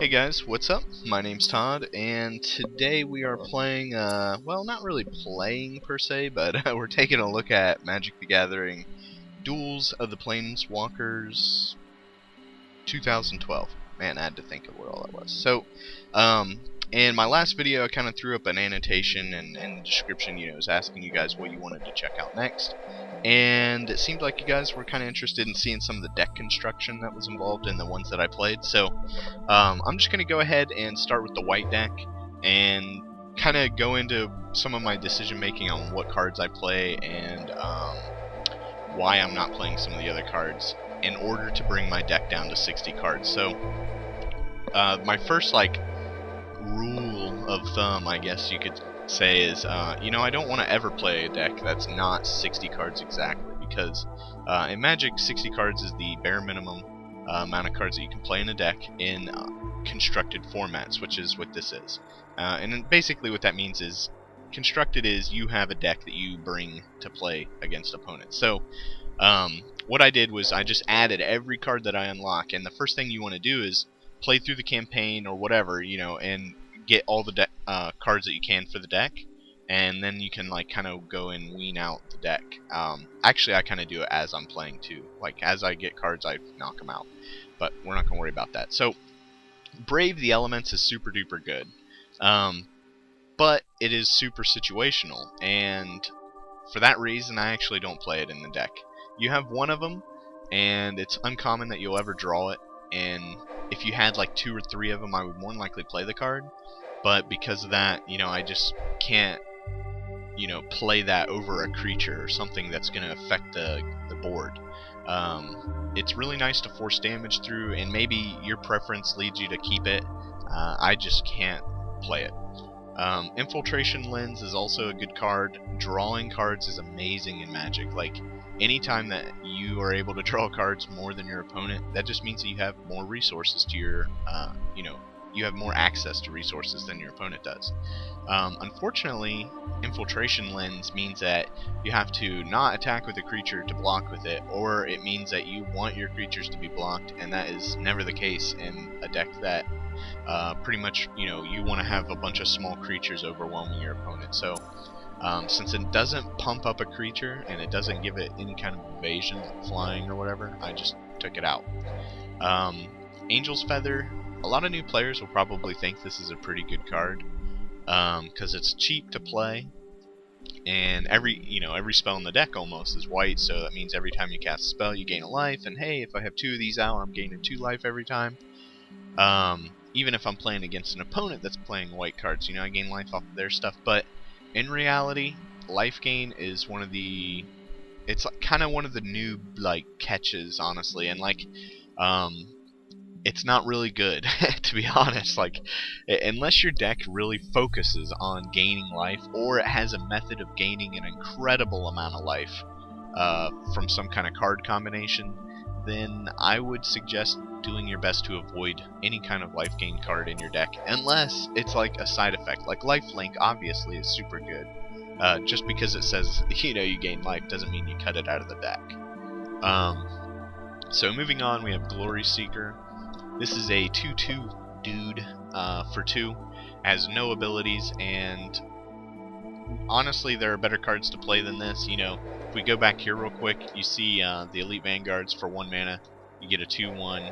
Hey guys, what's up? My name's Todd, and today we are playing, well, not really playing per se, but we're taking a look at Magic the Gathering Duels of the Planeswalkers 2012. Man, I had to think of what all that was. So, in my last video, I kind of threw up an annotation and the description, it was asking you guys what you wanted to check out next. And it seemed like you guys were kind of interested in seeing some of the deck construction that was involved in the ones that I played. So, I'm just going to go ahead and start with the white deck and kind of go into some of my decision making on what cards I play and why I'm not playing some of the other cards in order to bring my deck down to 60 cards. So, my first, rule of thumb, I guess you could say, is, I don't want to ever play a deck that's not 60 cards exactly, because in Magic, 60 cards is the bare minimum amount of cards that you can play in a deck in constructed formats, which is what this is. And then basically what that means is, constructed is you have a deck that you bring to play against opponents. So, what I did was I just added every card that I unlock, and the first thing you want to do is play through the campaign or whatever, and get all the cards that you can for the deck, and then you can kind of go and wean out the deck. Actually, I kind of do it as I'm playing too. As I get cards, I knock them out, but we're not gonna worry about that. So, Brave the Elements is super duper good, but it is super situational, and for that reason, I actually don't play it in the deck. You have one of them, and it's uncommon that you'll ever draw it, and if you had 2 or 3 of them, I would more than likely play the card. But because of that, I just can't, play that over a creature or something that's going to affect the board. It's really nice to force damage through, and maybe your preference leads you to keep it. I just can't play it. Infiltration Lens is also a good card. Drawing cards is amazing in Magic. Anytime that you are able to draw cards more than your opponent, that just means that you have more resources to your, you have more access to resources than your opponent does. Unfortunately, Infiltration Lens means that you have to not attack with a creature to block with it, or it means that you want your creatures to be blocked, and that is never the case in a deck that pretty much, you want to have a bunch of small creatures overwhelming your opponent. So, since it doesn't pump up a creature, and it doesn't give it any kind of evasion, flying or whatever, I just took it out. Angel's Feather, a lot of new players will probably think this is a pretty good card, because it's cheap to play, and every spell in the deck almost is white, so that means every time you cast a spell you gain a life, and hey, if I have 2 of these out, I'm gaining 2 life every time. Even if I'm playing against an opponent that's playing white cards, I gain life off of their stuff. But in reality, life gain is one of the, it's kind of one of the new catches, honestly, and it's not really good to be honest. Unless your deck really focuses on gaining life, or it has a method of gaining an incredible amount of life from some kind of card combination, then I would suggest doing your best to avoid any kind of life gain card in your deck, unless it's a side effect. Lifelink obviously is super good. Just because it says you gain life doesn't mean you cut it out of the deck. So moving on, we have Glory Seeker. This is a 2/2 dude for 2, has no abilities, and honestly there are better cards to play than this. If we go back here real quick, you see the Elite Vanguards for 1 mana. You get a 2/1.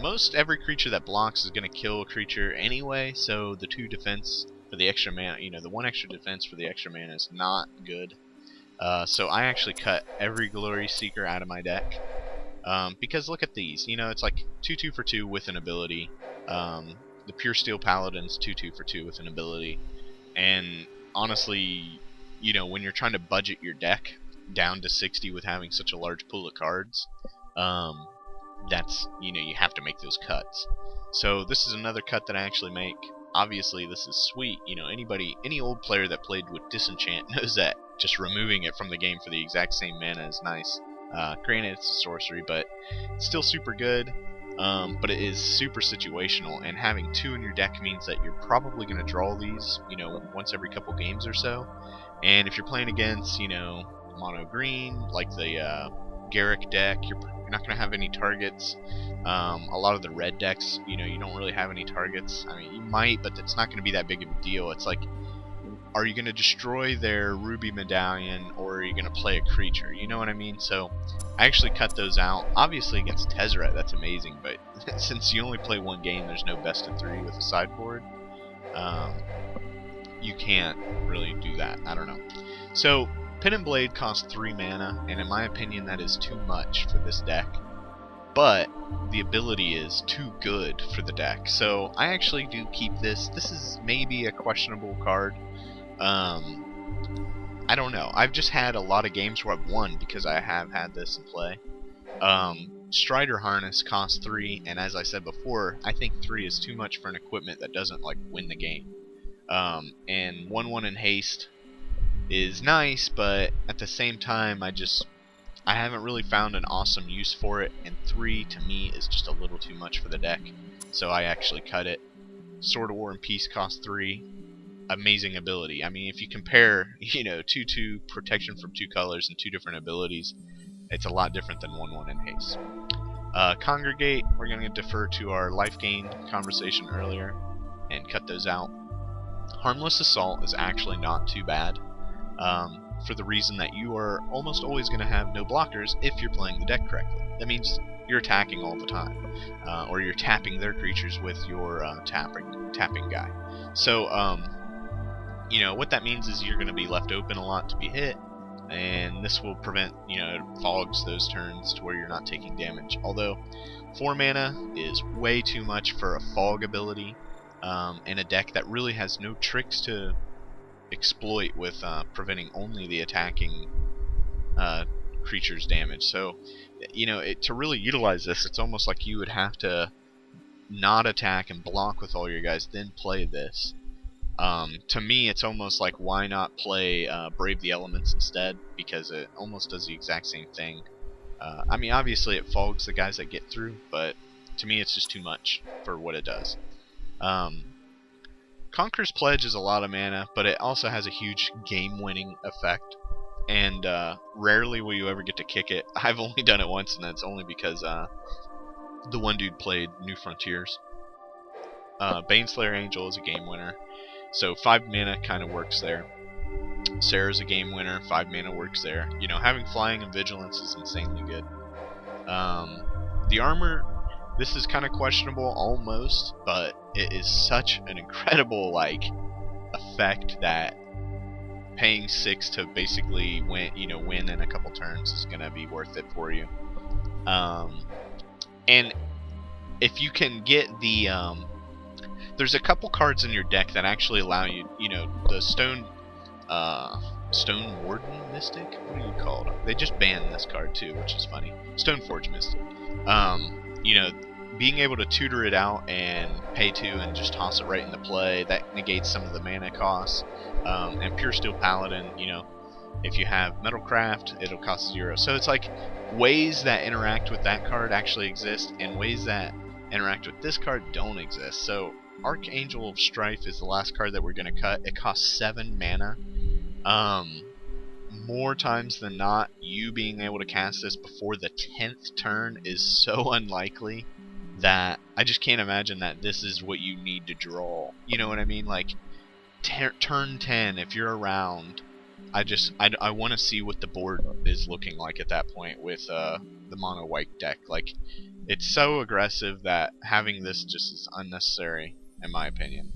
Most every creature that blocks is going to kill a creature anyway, so the 2 defense for the extra mana, the 1 extra defense for the extra mana is not good. So I actually cut every Glory Seeker out of my deck. Because look at these, it's 2/2 for 2 with an ability. The Pure Steel Paladin's 2/2 for 2 with an ability. And honestly, when you're trying to budget your deck down to 60 with having such a large pool of cards, that's, you have to make those cuts. So this is another cut that I actually make. Obviously this is sweet, any old player that played with Disenchant knows that just removing it from the game for the exact same mana is nice. Granted it's a sorcery, but it's still super good. But it is super situational, and having 2 in your deck means that you're probably going to draw these, once every couple games or so. And if you're playing against, mono green, like the Garrick deck, you're not going to have any targets. A lot of the red decks, you don't really have any targets. I mean, you might, but it's not going to be that big of a deal. It's like, are you going to destroy their Ruby Medallion, or are you going to play a creature? You know what I mean? So I actually cut those out. Obviously against Tezzeret, that's amazing, but since you only play one game, there's no best of 3 with a sideboard. You can't really do that. I don't know. So Pen and Blade costs 3 mana, and in my opinion that is too much for this deck. But the ability is too good for the deck. So I actually do keep this. This is maybe a questionable card. I don't know. I've just had a lot of games where I've won because I have had this in play. Strider Harness costs 3, and as I said before, I think 3 is too much for an equipment that doesn't like win the game. And 1/1 in haste is nice, but at the same time, I haven't really found an awesome use for it, and 3 to me is just a little too much for the deck, so I actually cut it. Sword of War and Peace costs 3. Amazing ability. I mean, if you compare, 2/2 protection from 2 colors and 2 different abilities, it's a lot different than 1/1 in haste. Congregate, we're going to defer to our life gain conversation earlier and cut those out. Harmless Assault is actually not too bad, for the reason that you are almost always going to have no blockers if you're playing the deck correctly. That means you're attacking all the time, or you're tapping their creatures with your tapping guy. So, what that means is you're going to be left open a lot to be hit, and this will prevent, fogs those turns to where you're not taking damage. Although 4 mana is way too much for a fog ability, in a deck that really has no tricks to exploit with preventing only the attacking creature's damage. So, to really utilize this, it's almost like you would have to not attack and block with all your guys, then play this. To me, it's almost like, why not play Brave the Elements instead, because it almost does the exact same thing. I mean, obviously it fogs the guys that get through, but to me it's just too much for what it does. Conqueror's Pledge is a lot of mana, but it also has a huge game-winning effect, and rarely will you ever get to kick it. I've only done it once, and that's only because the one dude played New Frontiers. Baneslayer Angel is a game winner, so 5 mana kind of works there. Sarah's a game winner, 5 mana works there. Having Flying and Vigilance is insanely good. The armor, this is kind of questionable almost, but it is such an incredible effect that paying 6 to basically win in a couple turns is gonna be worth it for you. And if you can get the there's a couple cards in your deck that actually allow you, the Stone Warden Mystic? What are you called? They just banned this card too, which is funny. Stoneforge Mystic. Being able to tutor it out and pay 2 and just toss it right into play, that negates some of the mana costs. And Pure Steel Paladin, if you have Metalcraft, it'll cost 0. So it's like ways that interact with that card actually exist, and ways that interact with this card don't exist. So Archangel of Strife is the last card that we're going to cut. It costs 7 mana. More times than not, you being able to cast this before the 10th turn is so unlikely that I just can't imagine that this is what you need to draw. You know what I mean? Like, turn 10, if you're around, I want to see what the board is looking like at that point with the mono white deck. Like, it's so aggressive that having this just is unnecessary, in my opinion.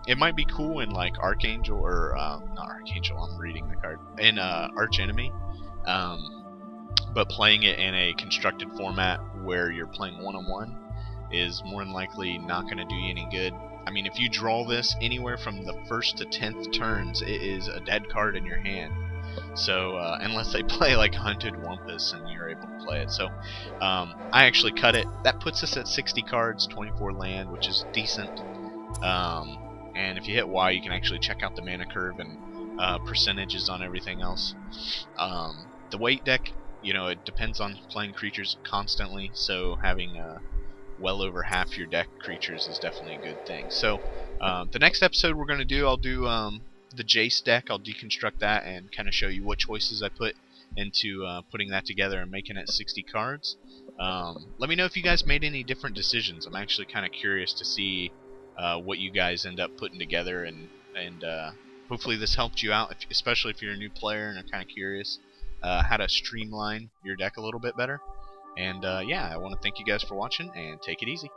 It might be cool in like Archangel, or not Archangel, I'm reading the card, in Arch Enemy, but playing it in a constructed format where you're playing one-on-one is more than likely not going to do you any good. I mean, if you draw this anywhere from the 1st to 10th turns, it is a dead card in your hand. So, unless they play like Hunted Wumpus and you're able to play it. So, I actually cut it. That puts us at 60 cards, 24 land, which is decent. And if you hit Y, you can actually check out the mana curve and percentages on everything else. The weight deck, it depends on playing creatures constantly, so having well over half your deck creatures is definitely a good thing. So, the next episode I'll do the Jace deck. I'll deconstruct that and kind of show you what choices I put into putting that together and making it 60 cards. Let me know if you guys made any different decisions. I'm actually kind of curious to see what you guys end up putting together, and hopefully this helped you out, especially if you're a new player and are kind of curious how to streamline your deck a little bit better. And yeah, I want to thank you guys for watching, and take it easy.